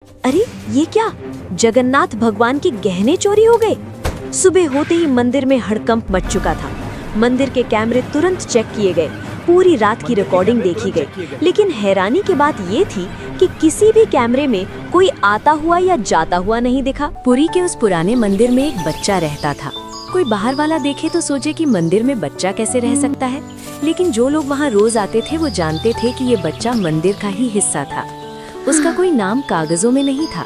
अरे ये क्या, जगन्नाथ भगवान के गहने चोरी हो गए। सुबह होते ही मंदिर में हड़कंप मच चुका था। मंदिर के कैमरे तुरंत चेक किए गए, पूरी रात की रिकॉर्डिंग देखी गई, लेकिन हैरानी की बात ये थी कि किसी भी कैमरे में कोई आता हुआ या जाता हुआ नहीं दिखा। पुरी के उस पुराने मंदिर में एक बच्चा रहता था। कोई बाहर वाला देखे तो सोचे कि मंदिर में बच्चा कैसे रह सकता है, लेकिन जो लोग वहाँ रोज आते थे वो जानते थे कि ये बच्चा मंदिर का ही हिस्सा था। उसका कोई नाम कागजों में नहीं था,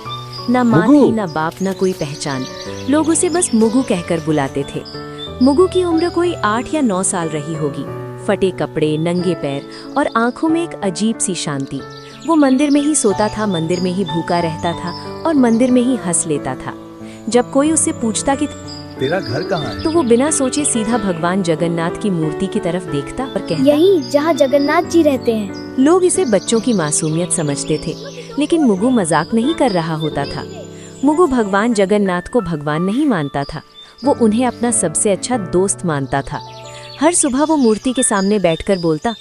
ना माँ थी, ना बाप, ना कोई पहचान। लोग उसे बस मुगु कहकर बुलाते थे। मुगु की उम्र कोई 8 या 9 साल रही होगी। फटे कपड़े, नंगे पैर और आंखों में एक अजीब सी शांति। वो मंदिर में ही सोता था, मंदिर में ही भूखा रहता था और मंदिर में ही हंस लेता था। जब कोई उससे पूछता कि तेरा घर कहाँ है, तो वो बिना सोचे सीधा भगवान जगन्नाथ की मूर्ति की तरफ देखता और कहता, यही जहाँ जगन्नाथ जी रहते हैं। लोग इसे बच्चों की मासूमियत समझते थे, लेकिन मुगु मजाक नहीं कर रहा होता था। मुगु भगवान जगन्नाथ को भगवान नहीं मानता था, वो उन्हें अपना सबसे अच्छा दोस्त मानता था। हर सुबह वो मूर्ति के सामने बैठकर बोलता,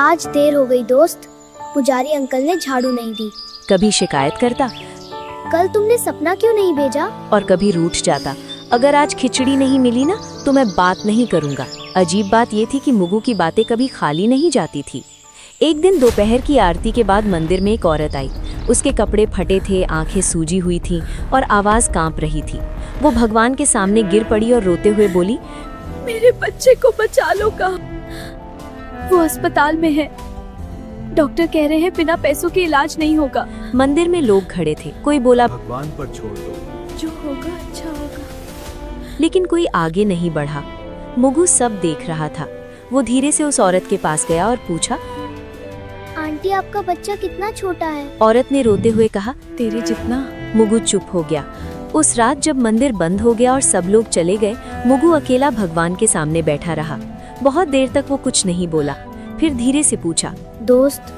आज देर हो गई दोस्त, पुजारी अंकल ने झाड़ू नहीं दी। कभी शिकायत करता, कल तुमने सपना क्यों नहीं भेजा? और कभी रूठ जाता, अगर आज खिचड़ी नहीं मिली ना तो मैं बात नहीं करूंगा। अजीब बात ये थी कि मुगु की बातें कभी खाली नहीं जाती थी। एक दिन दोपहर की आरती के बाद मंदिर में एक औरत आई। उसके कपड़े फटे थे, आंखें सूजी हुई थीं और आवाज कांप रही थी। वो भगवान के सामने गिर पड़ी और रोते हुए बोली, मेरे बच्चे को बचा लो। कहाँ? वो अस्पताल में है, डॉक्टर कह रहे हैं बिना पैसों के इलाज नहीं होगा। मंदिर में लोग खड़े थे। कोई बोला, भगवान पर छोड़ दो, जो होगा अच्छा होगा। लेकिन कोई आगे नहीं बढ़ा। मुगु सब देख रहा था। वो धीरे से उस औरत के पास गया और पूछा, आंटी आपका बच्चा कितना छोटा है? औरत ने रोते हुए कहा, तेरे जितना। मुगु चुप हो गया। उस रात जब मंदिर बंद हो गया और सब लोग चले गए, मुगु अकेला भगवान के सामने बैठा रहा। बहुत देर तक वो कुछ नहीं बोला, फिर धीरे से पूछा, दोस्त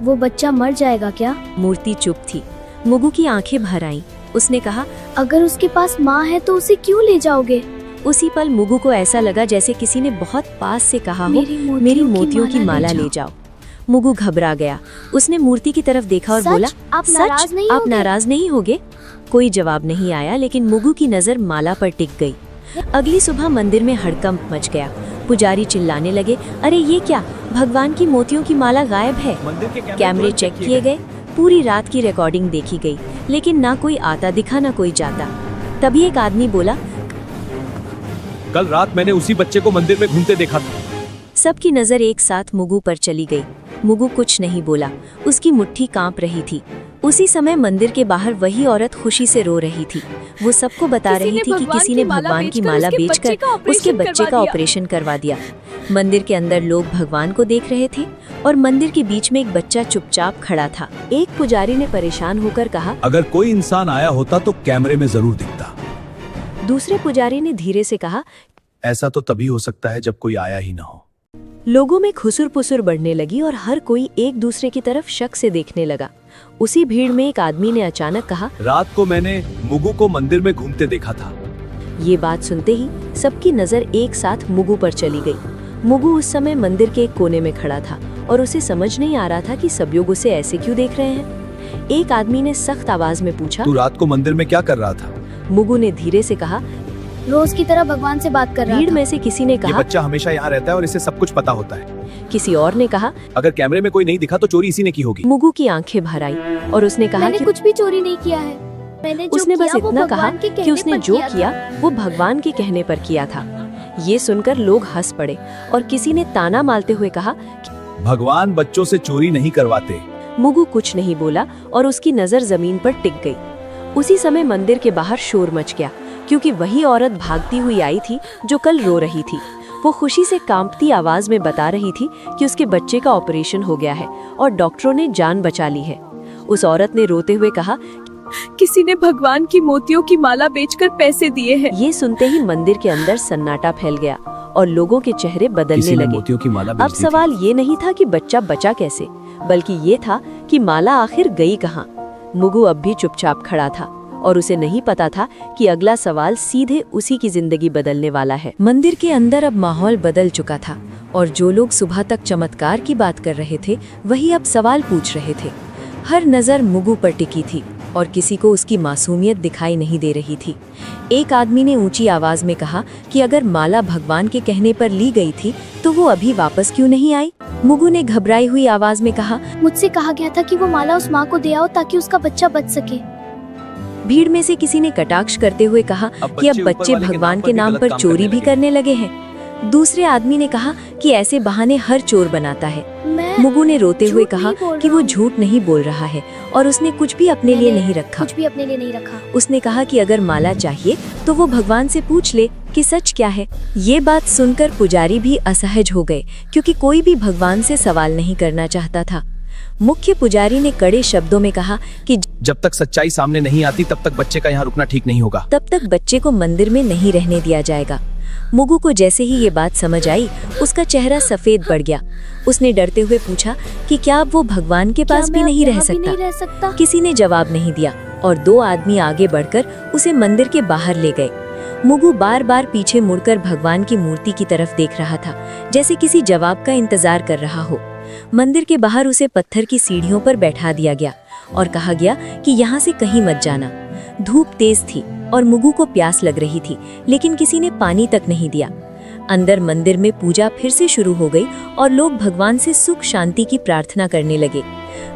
वो बच्चा मर जाएगा क्या? मूर्ति चुप थी। मुगु की आंखें भर आईं। उसने कहा, अगर उसके पास माँ है तो उसे क्यों ले जाओगे? उसी पल मुगु को ऐसा लगा जैसे किसी ने बहुत पास से कहा हो, मेरी मोतियों की माला ले जाओ। मुगु घबरा गया। उसने मूर्ति की तरफ देखा और बोला, सच? आप नाराज नहीं होगे? कोई जवाब नहीं आया, लेकिन मुगु की नजर माला पर टिक गई। अगली सुबह मंदिर में हड़कंप मच गया। पुजारी चिल्लाने लगे, अरे ये क्या, भगवान की मोतियों की माला गायब है। कैमरे चेक किए गए, पूरी रात की रिकॉर्डिंग देखी गई, लेकिन ना कोई आता दिखा ना कोई जाता। तभी एक आदमी बोला, कल रात मैंने उसी बच्चे को मंदिर में घूमते देखा था। सबकी नजर एक साथ मुगु पर चली गई। मुगु कुछ नहीं बोला, उसकी मुट्ठी कांप रही थी। उसी समय मंदिर के बाहर वही औरत खुशी से रो रही थी। वो सबको बता रही थी कि किसी ने भगवान की माला बेचकर उसके बच्चे का ऑपरेशन करवा दिया। मंदिर के अंदर लोग भगवान को देख रहे थे और मंदिर के बीच में एक बच्चा चुपचाप खड़ा था। एक पुजारी ने परेशान होकर कहा, अगर कोई इंसान आया होता तो कैमरे में जरूर दिखता। दूसरे पुजारी ने धीरे से कहा, ऐसा तो तभी हो सकता है जब कोई आया ही ना हो। लोगों में खुसुर पुसुर बढ़ने लगी और हर कोई एक दूसरे की तरफ शक से देखने लगा। उसी भीड़ में एक आदमी ने अचानक कहा, रात को मैंने मुगु को मंदिर में घूमते देखा था। ये बात सुनते ही सबकी नजर एक साथ मुगु पर चली गई। मुगु उस समय मंदिर के एक कोने में खड़ा था और उसे समझ नहीं आ रहा था कि सब लोग उसे ऐसे क्यों देख रहे हैं। एक आदमी ने सख्त आवाज में पूछा, तू रात को मंदिर में क्या कर रहा था? मुगु ने धीरे से कहा, रोज की तरह भगवान से बात कर रहा भीड़ था। में से किसी ने ये कहा, बच्चा हमेशा यहाँ रहता है और इसे सब कुछ पता होता है। किसी और ने कहा, अगर कैमरे में कोई नहीं दिखा तो चोरी इसी ने की होगी। मुगु की आंखें भर आई और उसने कहा मैंने कि कुछ भी चोरी नहीं किया है। मैंने जो उसने बस किया वो इतना कहा भगवान के कि कहने उसने पर जो किया किया था। वो भगवान के कहने पर किया था। ये सुनकर लोग हंस पड़े और किसी ने ताना मारते हुए कहा, भगवान बच्चों से चोरी नहीं करवाते। मुगु कुछ नहीं बोला और उसकी नजर जमीन पर टिक गई। उसी समय मंदिर के बाहर शोर मच गया, क्योंकि वही औरत भागती हुई आई थी जो कल रो रही थी। वो खुशी से कांपती आवाज में बता रही थी कि उसके बच्चे का ऑपरेशन हो गया है और डॉक्टरों ने जान बचा ली है। उस औरत ने रोते हुए कहा, किसी ने भगवान की मोतियों की माला बेचकर पैसे दिए हैं। ये सुनते ही मंदिर के अंदर सन्नाटा फैल गया और लोगों के चेहरे बदलने किसी ने लगे। मोतियों की माला अब बेच दी थी। सवाल ये नहीं था कि बच्चा बचा कैसे, बल्कि ये था कि माला आखिर गई कहाँ। मुगु अब भी चुपचाप खड़ा था और उसे नहीं पता था कि अगला सवाल सीधे उसी की जिंदगी बदलने वाला है। मंदिर के अंदर अब माहौल बदल चुका था और जो लोग सुबह तक चमत्कार की बात कर रहे थे वही अब सवाल पूछ रहे थे। हर नज़र मुगु पर टिकी थी और किसी को उसकी मासूमियत दिखाई नहीं दे रही थी। एक आदमी ने ऊंची आवाज में कहा कि अगर माला भगवान के कहने पर ली गई थी तो वो अभी वापस क्यों नहीं आई? मुगु ने घबराई हुई आवाज में कहा, मुझसे कहा गया था कि वो माला उस माँ को दे आओ ताकि उसका बच्चा बच सके। भीड़ में से किसी ने कटाक्ष करते हुए कहा कि अब बच्चे भगवान के नाम पर चोरी भी करने लगे हैं। दूसरे आदमी ने कहा कि ऐसे बहाने हर चोर बनाता है। मुगु ने रोते हुए कहा कि वो झूठ नहीं बोल रहा है और उसने कुछ भी अपने लिए नहीं रखा। उसने कहा कि अगर माला चाहिए तो वो भगवान से पूछ ले कि सच क्या है। ये बात सुनकर पुजारी भी असहज हो गए क्योंकि कोई भी भगवान से सवाल नहीं करना चाहता था। मुख्य पुजारी ने कड़े शब्दों में कहा कि जब तक सच्चाई सामने नहीं आती तब तक बच्चे का यहाँ रुकना ठीक नहीं होगा। तब तक बच्चे को मंदिर में नहीं रहने दिया जाएगा। मुगु को जैसे ही ये बात समझ आई, उसका चेहरा सफेद पड़ गया। उसने डरते हुए पूछा कि क्या अब वो भगवान के पास भी नहीं रह सकता? किसी ने जवाब नहीं दिया और दो आदमी आगे बढ़कर उसे मंदिर के बाहर ले गए। मुगु बार बार पीछे मुड़कर भगवान की मूर्ति की तरफ देख रहा था, जैसे किसी जवाब का इंतजार कर रहा हो। मंदिर के बाहर उसे पत्थर की सीढ़ियों पर बैठा दिया गया और कहा गया कि यहाँ से कहीं मत जाना। धूप तेज थी और मुगु को प्यास लग रही थी, लेकिन किसी ने पानी तक नहीं दिया। अंदर मंदिर में पूजा फिर से शुरू हो गई और लोग भगवान से सुख शांति की प्रार्थना करने लगे।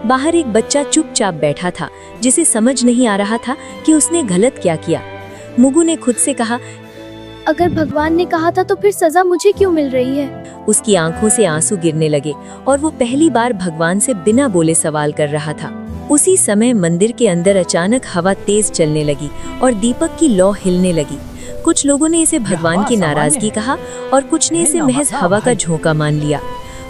बाहर एक बच्चा चुपचाप बैठा था, जिसे समझ नहीं आ रहा था कि उसने गलत क्या किया। मुगु ने खुद से कहा, अगर भगवान ने कहा था तो फिर सजा मुझे क्यों मिल रही है? उसकी आंखों से आंसू गिरने लगे और वो पहली बार भगवान से बिना बोले सवाल कर रहा था। उसी समय मंदिर के अंदर अचानक हवा तेज चलने लगी और दीपक की लौ हिलने लगी। कुछ लोगों ने इसे भगवान की नाराजगी कहा और कुछ ने इसे महज हवा का झोंका मान लिया।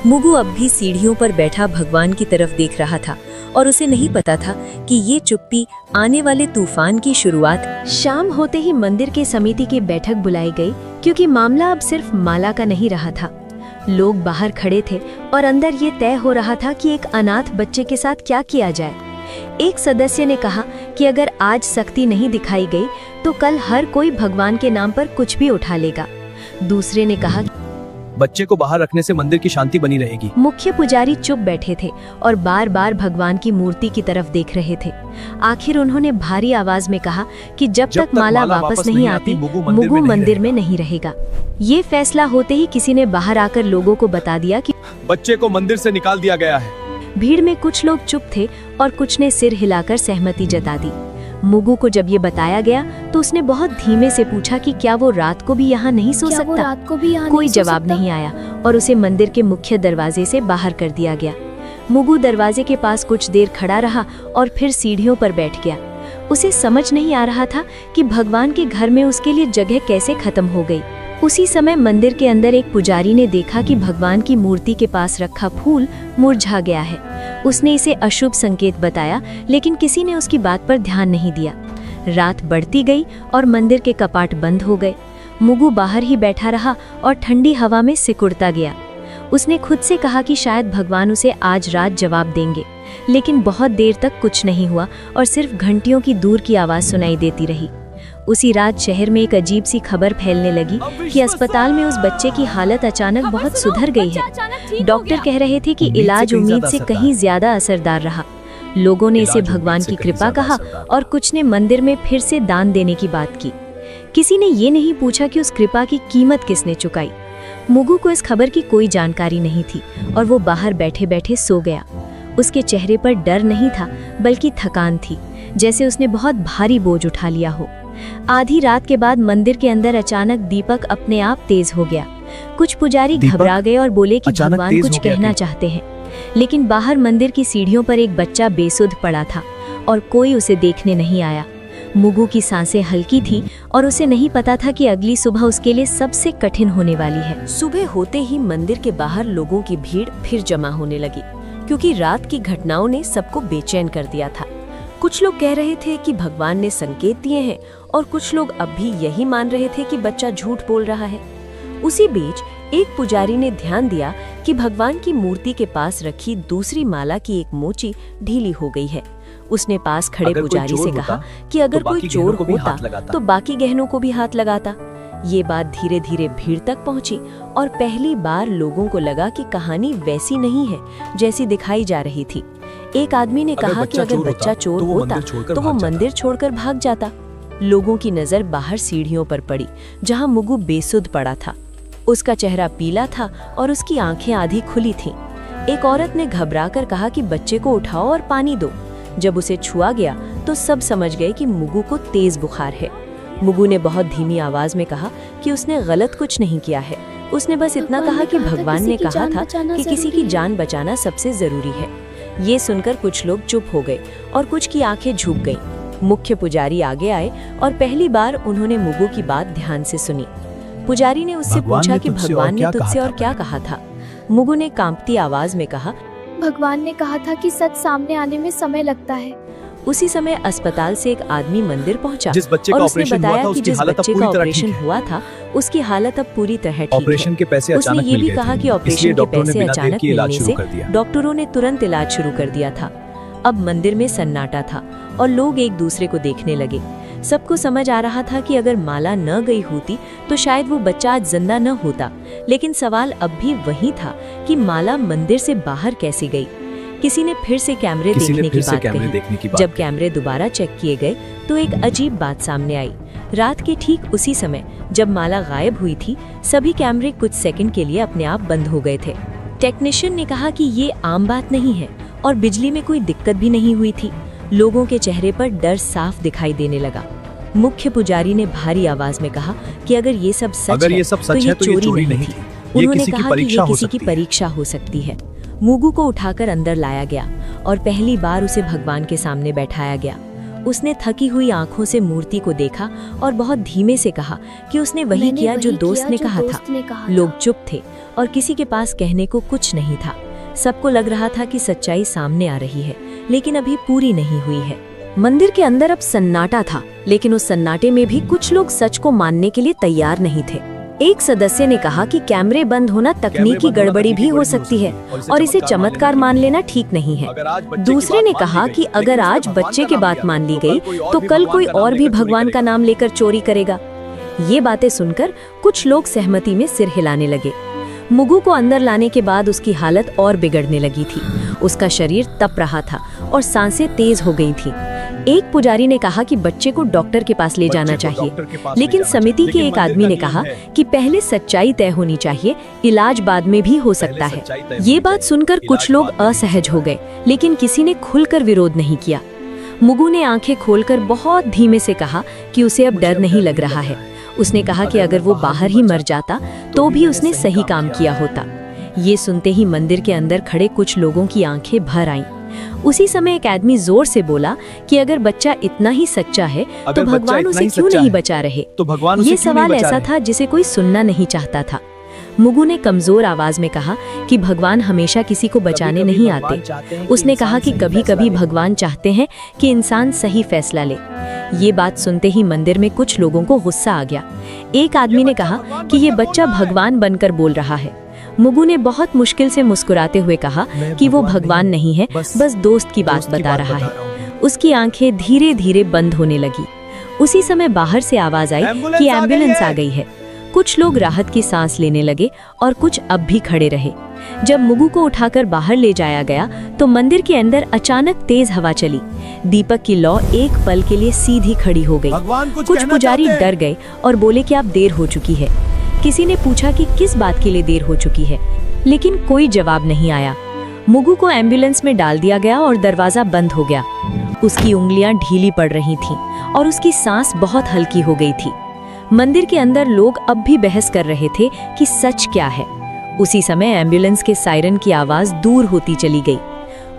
मुगु अब भी सीढ़ियों पर बैठा भगवान की तरफ देख रहा था और उसे नहीं पता था कि ये चुप्पी आने वाले तूफान की शुरुआत। शाम होते ही मंदिर के समिति की बैठक बुलाई गई, क्योंकि मामला अब सिर्फ माला का नहीं रहा था। लोग बाहर खड़े थे और अंदर ये तय हो रहा था कि एक अनाथ बच्चे के साथ क्या किया जाए। एक सदस्य ने कहा कि अगर आज सख्ती नहीं दिखाई गई तो कल हर कोई भगवान के नाम पर कुछ भी उठा लेगा। दूसरे ने कहा, बच्चे को बाहर रखने से मंदिर की शांति बनी रहेगी। मुख्य पुजारी चुप बैठे थे और बार बार भगवान की मूर्ति की तरफ देख रहे थे। आखिर उन्होंने भारी आवाज में कहा कि जब तक माला वापस नहीं आती, मुगु मंदिर में नहीं रहेगा। ये फैसला होते ही किसी ने बाहर आकर लोगों को बता दिया कि बच्चे को मंदिर से निकाल दिया गया है। भीड़ में कुछ लोग चुप थे और कुछ ने सिर हिलाकर सहमति जता दी। मुगु को जब ये बताया गया तो उसने बहुत धीमे से पूछा कि क्या वो रात को भी यहाँ नहीं सो सकता? कोई जवाब नहीं आया और उसे मंदिर के मुख्य दरवाजे से बाहर कर दिया गया। मुगु दरवाजे के पास कुछ देर खड़ा रहा और फिर सीढ़ियों पर बैठ गया। उसे समझ नहीं आ रहा था कि भगवान के घर में उसके लिए जगह कैसे खत्म हो गई। उसी समय मंदिर के अंदर एक पुजारी ने देखा कि भगवान की मूर्ति के पास रखा फूल मुरझा गया है। उसने इसे अशुभ संकेत बताया, लेकिन किसी ने उसकी बात पर ध्यान नहीं दिया। रात बढ़ती गई और मंदिर के कपाट बंद हो गए। मुगु बाहर ही बैठा रहा और ठंडी हवा में सिकुड़ता गया। उसने खुद से कहा कि शायद भगवान उसे आज रात जवाब देंगे, लेकिन बहुत देर तक कुछ नहीं हुआ और सिर्फ घंटियों की दूर की आवाज सुनाई देती रही। उसी रात शहर में एक अजीब सी खबर फैलने लगी कि अस्पताल में उस बच्चे की हालत अचानक बहुत सुधर गई है। डॉक्टर कह रहे थे कि इलाज उम्मीद से कहीं ज्यादा असरदार रहा। लोगों ने इसे भगवान की कृपा कहा और कुछ ने मंदिर में फिर से दान देने की बात की। किसी ने ये नहीं पूछा कि उस कृपा की कीमत किसने चुकाई। मुगु को इस खबर की कोई जानकारी नहीं थी और वो बाहर बैठे बैठे सो गया। उसके चेहरे पर डर नहीं था, बल्कि थकान थी, जैसे उसने बहुत भारी बोझ उठा लिया हो। आधी रात के बाद मंदिर के अंदर अचानक दीपक अपने आप तेज हो गया। कुछ पुजारी घबरा गए और बोले कि भगवान कुछ कहना चाहते हैं, लेकिन बाहर मंदिर की सीढ़ियों पर एक बच्चा बेसुध पड़ा था और कोई उसे देखने नहीं आया। मुगु की सांसें हल्की थी और उसे नहीं पता था कि अगली सुबह उसके लिए सबसे कठिन होने वाली है। सुबह होते ही मंदिर के बाहर लोगों की भीड़ फिर जमा होने लगी, क्योंकि रात की घटनाओं ने सबको बेचैन कर दिया था। कुछ लोग कह रहे थे कि भगवान ने संकेत दिए हैं और कुछ लोग अब भी यही मान रहे थे कि बच्चा झूठ बोल रहा है। उसी बीच एक पुजारी ने ध्यान दिया कि भगवान की मूर्ति के पास रखी दूसरी माला की एक मोची ढीली हो गई है। उसने पास खड़े पुजारी से कहा कि अगर कोई चोर होता तो बाकी गहनों को भी हाथ लगाता। ये बात धीरे धीरे भीड़ तक पहुंची और पहली बार लोगों को लगा कि कहानी वैसी नहीं है जैसी दिखाई जा रही थी। एक आदमी ने कहा कि अगर बच्चा चोर होता तो वो मंदिर छोड़कर भाग जाता। लोगों की नजर बाहर सीढ़ियों पर पड़ी जहां मुगु बेसुध पड़ा था। उसका चेहरा पीला था और उसकी आंखें आधी खुली थीं। एक औरत ने घबराकर कहा कि बच्चे को उठाओ और पानी दो। जब उसे छुआ गया तो सब समझ गए कि मुगु को तेज बुखार है। मुगु ने बहुत धीमी आवाज में कहा कि उसने गलत कुछ नहीं किया है। उसने बस इतना कहा कि भगवान ने कहा था कि किसी की जान बचाना सबसे जरूरी है। ये सुनकर कुछ लोग चुप हो गए और कुछ की आंखें झुक गईं। मुख्य पुजारी आगे आए और पहली बार उन्होंने मुगु की बात ध्यान से सुनी। पुजारी ने उससे पूछा कि भगवान ने तुझसे और क्या कहा था। मुगु ने कांपती आवाज में कहा, भगवान ने कहा था कि सच सामने आने में समय लगता है। उसी समय अस्पताल से एक आदमी मंदिर पहुंचा जिस बच्चे और का उसने ऑपरेशन हुआ बताया था कि उसकी जिस हालत अब बच्चे पूरी का तरह ऑपरेशन ठीक है। हुआ था उसकी हालत अब पूरी तरह ठीक ऑपरेशन है। के पैसे उसने अचानक ये मिल भी गए कहा थे, कि ऑपरेशन इसलिए के डॉक्टरों ने पैसे बिना देर अचानक किए इलाज मिलने शुरू से कर दिया। डॉक्टरों ने तुरंत इलाज शुरू कर दिया था। अब मंदिर में सन्नाटा था और लोग एक दूसरे को देखने लगे। सबको समझ आ रहा था कि अगर माला न गई होती तो शायद वो बच्चा आज जिंदा न होता। लेकिन सवाल अब भी वही था कि माला मंदिर से बाहर कैसे गई। किसी ने फिर से कैमरे देखने की बात कही। जब कैमरे दोबारा चेक किए गए तो एक अजीब बात सामने आई। रात के ठीक उसी समय जब माला गायब हुई थी, सभी कैमरे कुछ सेकंड के लिए अपने आप बंद हो गए थे। टेक्नीशियन ने कहा कि ये आम बात नहीं है और बिजली में कोई दिक्कत भी नहीं हुई थी। लोगों के चेहरे पर डर साफ दिखाई देने लगा। मुख्य पुजारी ने भारी आवाज में कहा कि अगर ये सब सच है तो ये चोरी नहीं थी। उन्होंने कहा कि ये किसी की परीक्षा हो सकती है। मुगु को उठाकर अंदर लाया गया और पहली बार उसे भगवान के सामने बैठाया गया। उसने थकी हुई आंखों से मूर्ति को देखा और बहुत धीमे से कहा कि उसने वही किया जो दोस्त ने कहा था। लोग चुप थे और किसी के पास कहने को कुछ नहीं था। सबको लग रहा था कि सच्चाई सामने आ रही है, लेकिन अभी पूरी नहीं हुई है। मंदिर के अंदर अब सन्नाटा था, लेकिन उस सन्नाटे में भी कुछ लोग सच को मानने के लिए तैयार नहीं थे। एक सदस्य ने कहा कि कैमरे बंद होना तकनीकी गड़बड़ी भी हो सकती है और इसे चमत्कार मान लेना ठीक नहीं है। दूसरे ने कहा कि अगर आज बच्चे की बात मान ली गई तो कल कोई और भी भगवान का नाम लेकर चोरी करेगा। ये बातें सुनकर कुछ लोग सहमति में सिर हिलाने लगे। मुगु को अंदर लाने के बाद उसकी हालत और बिगड़ने लगी थी। उसका शरीर तप रहा था और सांसें तेज हो गई थी। एक पुजारी ने कहा कि बच्चे को डॉक्टर के पास ले जाना चाहिए, लेकिन समिति के एक आदमी ने कहा कि पहले सच्चाई तय होनी चाहिए, इलाज बाद में भी हो सकता है। ये बात सुनकर कुछ लोग असहज हो गए, लेकिन किसी ने खुलकर विरोध नहीं किया। मुगु ने आंखें खोलकर बहुत धीमे से कहा कि उसे अब डर नहीं लग रहा है। उसने कहा कि अगर वो बाहर ही मर जाता तो भी उसने सही काम किया होता। ये सुनते ही मंदिर के अंदर खड़े कुछ लोगों की आंखें भर आईं। उसी समय एक आदमी जोर से बोला कि अगर बच्चा इतना ही सच्चा है तो भगवान उसे क्यों नहीं बचा रहे। ये सवाल ऐसा था जिसे कोई सुनना नहीं चाहता था। मुगु ने कमजोर आवाज में कहा कि भगवान हमेशा किसी को बचाने नहीं आते। उसने कहा कि कभी-कभी भगवान चाहते हैं कि इंसान सही फैसला ले। ये बात सुनते ही मंदिर में कुछ लोगों को गुस्सा आ गया। एक आदमी ने कहा कि ये बच्चा भगवान बनकर बोल रहा है। मुगु ने बहुत मुश्किल से मुस्कुराते हुए कहा कि वो भगवान नहीं है, बस दोस्त की बात बता रहा है। उसकी आंखें धीरे धीरे बंद होने लगी। उसी समय बाहर से आवाज आई कि एम्बुलेंस आ गई है। कुछ लोग राहत की सांस लेने लगे और कुछ अब भी खड़े रहे। जब मुगु को उठाकर बाहर ले जाया गया तो मंदिर के अंदर अचानक तेज हवा चली। दीपक की लौ एक पल के लिए सीधी खड़ी हो गई। कुछ पुजारी डर गए और बोले कि अब देर हो चुकी है। किसी ने पूछा कि किस बात के लिए देर हो चुकी है, लेकिन कोई जवाब नहीं आया। मुगु को एम्बुलेंस में डाल दिया गया और दरवाजा बंद हो गया। उसकी उंगलियां ढीली पड़ रही थीं और उसकी सांस बहुत हल्की हो गई थी। मंदिर के अंदर लोग अब भी बहस कर रहे थे कि सच क्या है। उसी समय एम्बुलेंस के सायरन की आवाज दूर होती चली गई।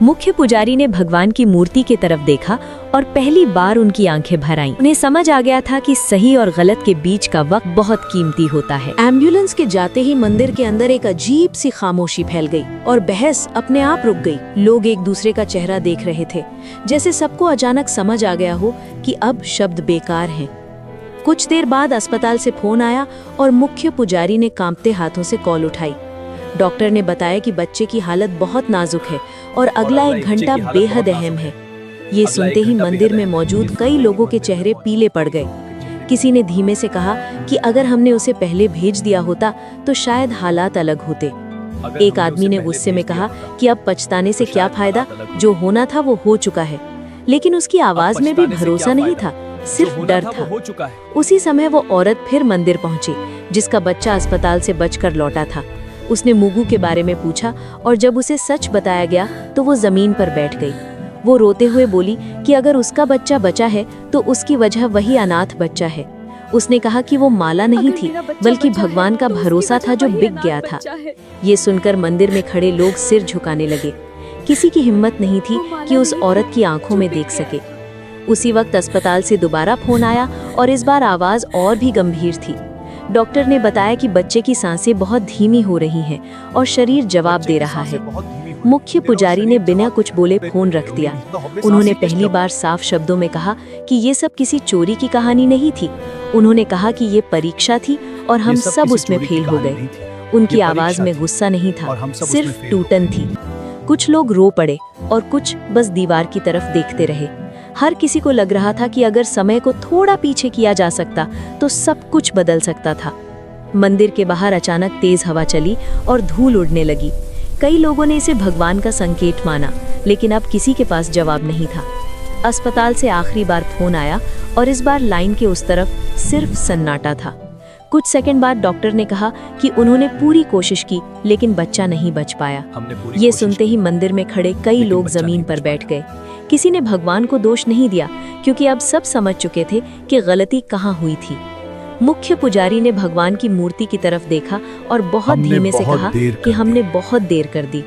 मुख्य पुजारी ने भगवान की मूर्ति की तरफ देखा और पहली बार उनकी आंखें भर आईं। उन्हें समझ आ गया था कि सही और गलत के बीच का वक्त बहुत कीमती होता है। एम्बुलेंस के जाते ही मंदिर के अंदर एक अजीब सी खामोशी फैल गई और बहस अपने आप रुक गई। लोग एक दूसरे का चेहरा देख रहे थे, जैसे सबको अचानक समझ आ गया हो कि अब शब्द बेकार हैं। कुछ देर बाद अस्पताल से फोन आया और मुख्य पुजारी ने कांपते हाथों से कॉल उठाई। डॉक्टर ने बताया कि बच्चे की हालत बहुत नाजुक है और अगला 1 घंटा बेहद अहम है। ये सुनते ही मंदिर में मौजूद कई लोगों के चेहरे पीले पड़ गए। किसी ने धीमे से कहा कि अगर हमने उसे पहले भेज दिया होता तो शायद हालात अलग होते। एक आदमी ने गुस्से में कहा कि अब पछताने से क्या फायदा, जो होना था वो हो चुका है। लेकिन उसकी आवाज में भी भरोसा नहीं था, सिर्फ डर था। हो चुका है। उसी समय वो औरत फिर मंदिर पहुंची, जिसका बच्चा अस्पताल से बचकर लौटा था। उसने मुगु के बारे में पूछा और जब उसे सच बताया गया तो वो जमीन पर बैठ गई। वो रोते हुए बोली कि अगर उसका बच्चा बचा है तो उसकी वजह वही अनाथ बच्चा है। उसने कहा कि वो माला नहीं थी, बल्कि भगवान का भरोसा था जो बिक गया था। ये सुनकर मंदिर में खड़े लोग सिर झुकाने लगे। किसी की हिम्मत नहीं थी कि उस औरत की आंखों में देख सके। उसी वक्त अस्पताल से दोबारा फोन आया और इस बार आवाज और भी गंभीर थी। डॉक्टर ने बताया कि बच्चे की सांसें बहुत धीमी हो रही हैं और शरीर जवाब दे रहा है। मुख्य पुजारी ने बिना कुछ बोले फोन रख दिया। उन्होंने पहली बार साफ शब्दों में कहा कि ये सब किसी चोरी की कहानी नहीं थी। उन्होंने कहा कि ये परीक्षा थी और हम सब उसमें फेल हो गए। उनकी आवाज में गुस्सा नहीं था, सिर्फ टूटन थी। कुछ लोग रो पड़े और कुछ बस दीवार की तरफ देखते रहे। हर किसी को लग रहा था कि अगर समय को थोड़ा पीछे किया जा सकता तो सब कुछ बदल सकता था। मंदिर के बाहर अचानक तेज हवा चली और धूल उड़ने लगी। कई लोगों ने इसे भगवान का संकेत माना, लेकिन अब किसी के पास जवाब नहीं था। अस्पताल से आखिरी बार फोन आया और इस बार लाइन के उस तरफ सिर्फ सन्नाटा था। कुछ सेकंड बाद डॉक्टर ने कहा कि उन्होंने पूरी कोशिश की, लेकिन बच्चा नहीं बच पाया। ये सुनते ही मंदिर में खड़े कई लोग जमीन पर बैठ गए। किसी ने भगवान को दोष नहीं दिया, क्योंकि अब सब समझ चुके थे कि गलती कहाँ हुई थी। मुख्य पुजारी ने भगवान की मूर्ति की तरफ देखा और बहुत धीमे से कहा कि हमने बहुत देर कर दी।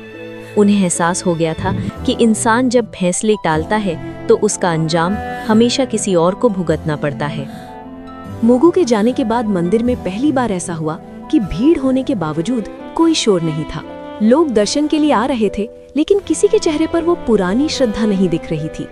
उन्हें एहसास हो गया था कि इंसान जब फैसले टालता है तो उसका अंजाम हमेशा किसी और को भुगतना पड़ता है। मुगु के जाने के बाद मंदिर में पहली बार ऐसा हुआ कि भीड़ होने के बावजूद कोई शोर नहीं था। लोग दर्शन के लिए आ रहे थे, लेकिन किसी के चेहरे पर वो पुरानी श्रद्धा नहीं दिख रही थी।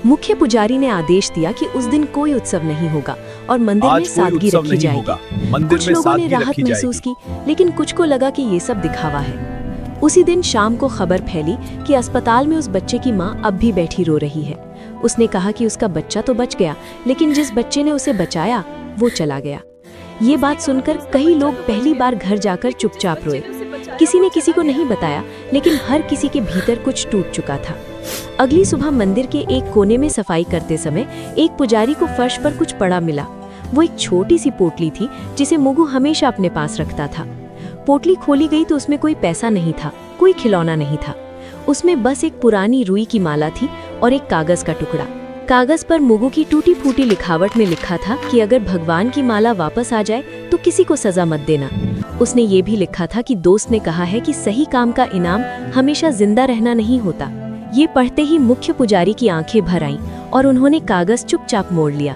मुख्य पुजारी ने आदेश दिया कि उस दिन कोई उत्सव नहीं होगा और मंदिर में सादगी रखी जाएगी। कुछ लोगों ने राहत महसूस की, लेकिन कुछ को लगा कि ये सब दिखावा है। उसी दिन शाम को खबर फैली कि अस्पताल में उस बच्चे की मां अब भी बैठी रो रही है। उसने कहा कि उसका बच्चा तो बच गया, लेकिन जिस बच्चे ने उसे बचाया वो चला गया। ये बात सुनकर कई लोग पहली बार घर जाकर चुपचाप रोए। किसी ने किसी को नहीं बताया, लेकिन हर किसी के भीतर कुछ टूट चुका था। अगली सुबह मंदिर के एक कोने में सफाई करते समय एक पुजारी को फर्श पर कुछ पड़ा मिला। वो एक छोटी सी पोटली थी जिसे मुगु हमेशा अपने पास रखता था। पोटली खोली गई तो उसमें कोई पैसा नहीं था, कोई खिलौना नहीं था। उसमें बस एक पुरानी रुई की माला थी और एक कागज का टुकड़ा। कागज पर मुगु की टूटी फूटी लिखावट में लिखा था कि अगर भगवान की माला वापस आ जाए तो किसी को सजा मत देना। उसने ये भी लिखा था कि दोस्त ने कहा है कि सही काम का इनाम हमेशा जिंदा रहना नहीं होता। ये पढ़ते ही मुख्य पुजारी की आंखें भर आईं और उन्होंने कागज चुपचाप मोड़ लिया।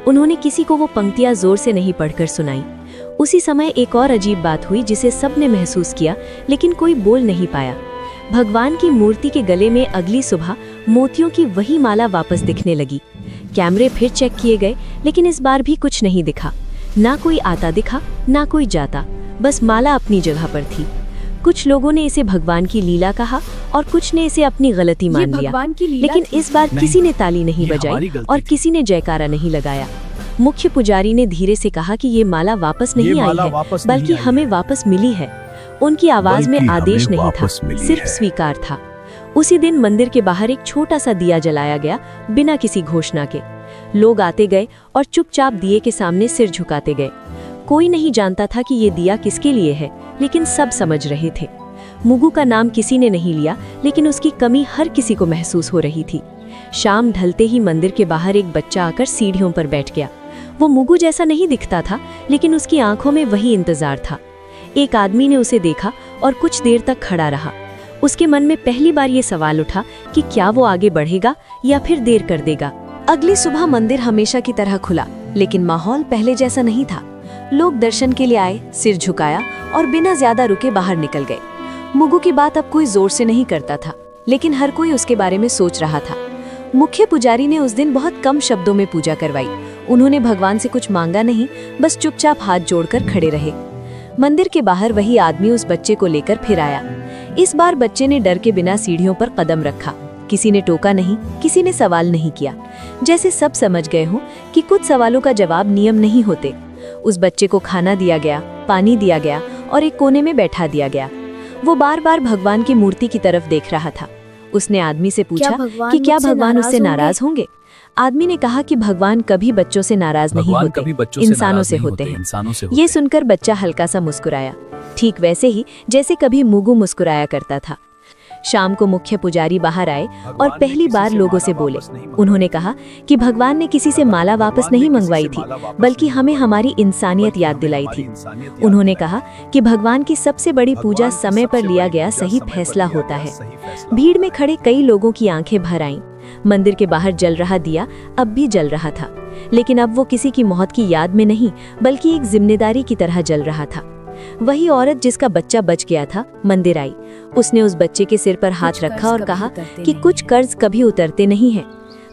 उन्होंने किसी को वो पंक्तियां जोर से नहीं पढ़कर सुनाई। उसी समय एक और अजीब बात हुई जिसे सबने महसूस किया, लेकिन कोई बोल नहीं पाया। भगवान की मूर्ति के गले में अगली सुबह मोतियों की वही माला वापस दिखने लगी। कैमरे फिर चेक किए गए, लेकिन इस बार भी कुछ नहीं दिखा। ना कोई आता दिखा, ना कोई जाता, बस माला अपनी जगह पर थी। कुछ लोगों ने इसे भगवान की लीला कहा और कुछ ने इसे अपनी गलती मान लिया, लेकिन इस बार किसी ने ताली नहीं बजाई और किसी ने जयकारा नहीं लगाया। मुख्य पुजारी ने धीरे से कहा कि ये माला वापस नहीं आई है, बल्कि हमें वापस मिली है। उनकी आवाज में आदेश नहीं था, सिर्फ स्वीकार था। उसी दिन मंदिर के बाहर एक छोटा सा दिया जलाया गया, बिना किसी घोषणा के। लोग आते गए और चुपचाप दिए के सामने सिर झुकाते गए। कोई नहीं जानता था कि ये दिया किसके लिए है, लेकिन सब समझ रहे थे। मुगु का नाम किसी ने नहीं लिया, लेकिन उसकी कमी हर किसी को महसूस हो रही थी। शाम ढलते ही मंदिर के बाहर एक बच्चा आकर सीढ़ियों पर बैठ गया। वो मुगु जैसा नहीं दिखता था, लेकिन उसकी आंखों में वही इंतजार था। एक आदमी ने उसे देखा और कुछ देर तक खड़ा रहा। उसके मन में पहली बार ये सवाल उठा कि क्या वो आगे बढ़ेगा या फिर देर कर देगा। अगली सुबह मंदिर हमेशा की तरह खुला, लेकिन माहौल पहले जैसा नहीं था। लोग दर्शन के लिए आए, सिर झुकाया और बिना ज्यादा रुके बाहर निकल गए। मुगु की बात अब कोई जोर से नहीं करता था, लेकिन हर कोई उसके बारे में सोच रहा था। मुख्य पुजारी ने उस दिन बहुत कम शब्दों में पूजा करवाई। उन्होंने भगवान से कुछ मांगा नहीं, बस चुपचाप हाथ जोड़कर खड़े रहे। मंदिर के बाहर वही आदमी उस बच्चे को लेकर फिर आया। इस बार बच्चे ने डर के बिना सीढ़ियों पर कदम रखा। किसी ने टोका नहीं, किसी ने सवाल नहीं किया। जैसे सब समझ गए हों कि कुछ सवालों का जवाब नियम नहीं होते। उस बच्चे को खाना दिया गया, पानी दिया गया और एक कोने में बैठा दिया गया। वो बार बार भगवान की मूर्ति की तरफ देख रहा था। उसने आदमी से पूछा कि क्या भगवान उससे नाराज होंगे। आदमी ने कहा कि भगवान कभी बच्चों से नाराज नहीं होते, इंसानों से होते हैं। ये सुनकर बच्चा हल्का सा मुस्कुराया, ठीक वैसे ही जैसे कभी मुगु मुस्कुराया करता था। शाम को मुख्य पुजारी बाहर आए और पहली बार लोगों से बोले। उन्होंने कहा कि भगवान ने किसी से माला वापस नहीं मंगवाई थी, बल्कि हमें हमारी इंसानियत याद दिलाई थी। उन्होंने कहा कि भगवान की सबसे बड़ी पूजा समय पर लिया गया सही फैसला होता है। भीड़ में खड़े कई लोगों की आंखें भर आईं। मंदिर के बाहर जल रहा दिया अब भी जल रहा था, लेकिन अब वो किसी की मौत की याद में नहीं, बल्कि एक जिम्मेदारी की तरह जल रहा था। वही औरत जिसका बच्चा बच गया था मंदिर आई। उसने उस बच्चे के सिर पर हाथ रखा और कहा कि कुछ कर्ज कभी उतरते नहीं हैं।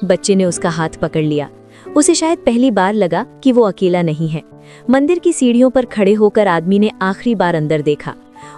बच्चे ने उसका हाथ पकड़ लिया। उसे शायद पहली बार लगा कि वो अकेला नहीं है। मंदिर की सीढ़ियों पर खड़े होकर आदमी ने आखिरी बार अंदर देखा।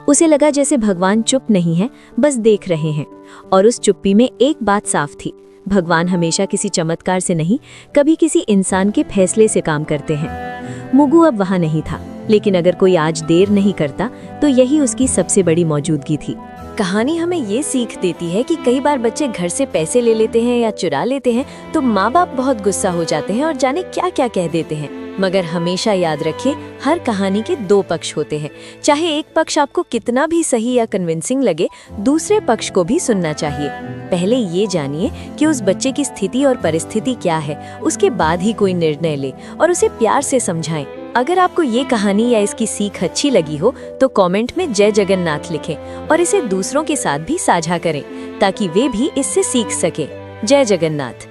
उसे लगा जैसे भगवान चुप नहीं है, बस देख रहे हैं। और उस चुप्पी में एक बात साफ थी, भगवान हमेशा किसी चमत्कार से नहीं, कभी किसी इंसान के फैसले से काम करते हैं। मुगु अब वहां नहीं था, लेकिन अगर कोई आज देर नहीं करता तो यही उसकी सबसे बड़ी मौजूदगी थी। कहानी हमें ये सीख देती है कि कई बार बच्चे घर से पैसे ले लेते हैं या चुरा लेते हैं तो माँ बाप बहुत गुस्सा हो जाते हैं और जाने क्या क्या कह देते हैं। मगर हमेशा याद रखिए, हर कहानी के दो पक्ष होते हैं। चाहे एक पक्ष आपको कितना भी सही या कन्विंसिंग लगे, दूसरे पक्ष को भी सुनना चाहिए। पहले ये जानिए कि उस बच्चे की स्थिति और परिस्थिति क्या है, उसके बाद ही कोई निर्णय ले और उसे प्यार से समझाएं। अगर आपको ये कहानी या इसकी सीख अच्छी लगी हो तो कमेंट में जय जगन्नाथ लिखें और इसे दूसरों के साथ भी साझा करें ताकि वे भी इससे सीख सके। जय जगन्नाथ।